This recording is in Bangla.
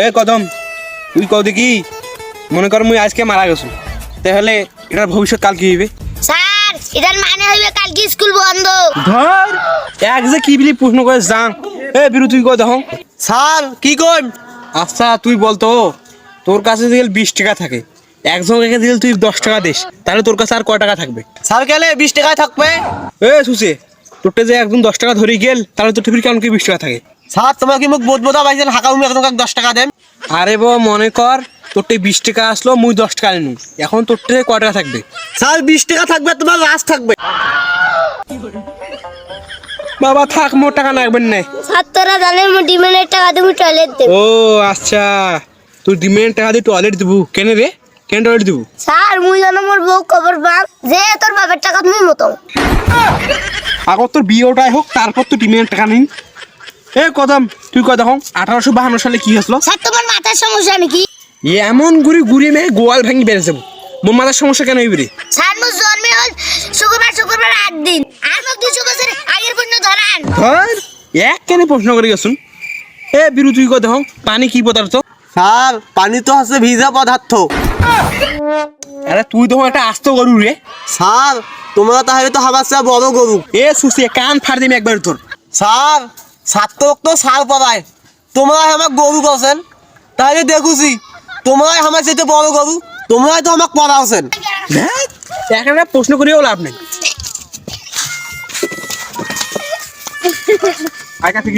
এ কদম তুই কও দেখি মনে কর মুই আজকে মারা গেছো তাহলে এটার ভবিষ্যৎ কাল কি হইবে? স্যার এটার মানে হইবে কালকে স্কুল বন্ধ। ধর এক যে কি বিলি প্রশ্ন করে যাং। এ বিরু তুই কই দেখো। স্যার কি কইম? আচ্ছা তুই বলতো তোর কাছে যদি 20 টাকা থাকে একজনকে দিলে তুই 10 টাকা দিস তাহলে তোর কাছে আর কয় টাকা থাকবে? স্যার গেলে 20 টাকায় থাকবে। এ সুসে তোরটা যে একজন 10 টাকা ধরে গেল তাহলে তোর টিভির কেমন কি 20 টাকা থাকে? স্যার তোমার কি মুখ বোধ বোধা পাইছেন হাঁকা উমি একদম 10 টাকা দেন। আরে বাবা মনে কর তোরটা 20 টাকা আসলো মুই 10 টাকা নিনু এখন তোরটা কয় টাকা থাকবে? স্যার 20 টাকা থাকবে তোমার লাস্ট থাকবে। বাবা থাক মোর টাকা লাগবে না। স্যার তোরা জানে ডিমেনের টাকা তুমি টয়লেট দেব। ও আচ্ছা তুই ডিমেন্ড টাকা দিয়ে টয়লেট দিব কেন রে? কেন টয়লেট দিব? স্যার মুই জানো মোর বউ খবর পাম যে তোর বাবার টাকা তুমি মতো। আগর তোর বিয়েটাই হোক তারপর তো ডিমেন্ড টাকা নেই। এ কদম তুই কয় দেখো 1852 সালে কি হয়েছিল? স্যার তোমার মাথার সমস্যা নাকি? এমন ঘুরি ঘুরি মেয়ে গোয়াল ভাঙি বেড়ে যাবো। মোর মাথার সমস্যা কেন হইবে রে? স্যার মোর জন্মে হল শুক্রবার 8 দিন আর মোক 200 বছর আগের পণ্য ধরান। ধর এক কেন প্রশ্ন করে গেছুন। এ বিরু তুই কয় দেখো পানি কি পদার্থ? স্যার পানি তো হচ্ছে ভিজা পদার্থ। আরে তুই তো একটা আস্ত গরু রে। স্যার তোমরা তাহলে তো আমার চেয়ে বড় গরু। এ সুসি কান ফাড় দিবি একবার তোর। স্যার ছাত্রক তো সার পড়ায় তোমরা আমার গরু করছেন তাহলে দেখুছি তোমরাই আমার চেয়ে বড় গরু তোমরাই তো আমাকে পড়াওছেন। একটা প্রশ্ন করেও লাভ নেই। আগা থেকে